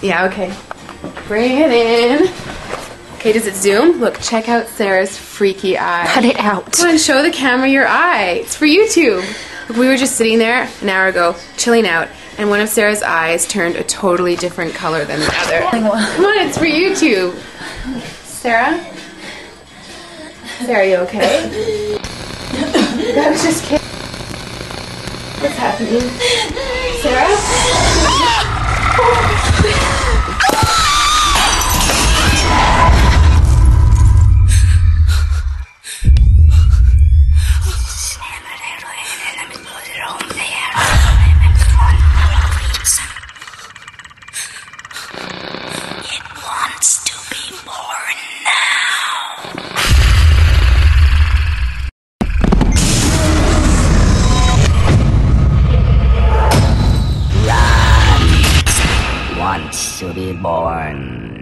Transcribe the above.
Yeah, okay. Bring it in. Okay, does it zoom? Look, check out Sarah's freaky eye. Cut it out. Come on, show the camera your eye. It's for YouTube. Look, we were just sitting there an hour ago, chilling out, and one of Sarah's eyes turned a totally different color than the other. Come on, it's for YouTube. Sarah? Sarah, are you okay? I was just kidding. What's happening? Sarah? It wants to be born now. Run. Wants to be born.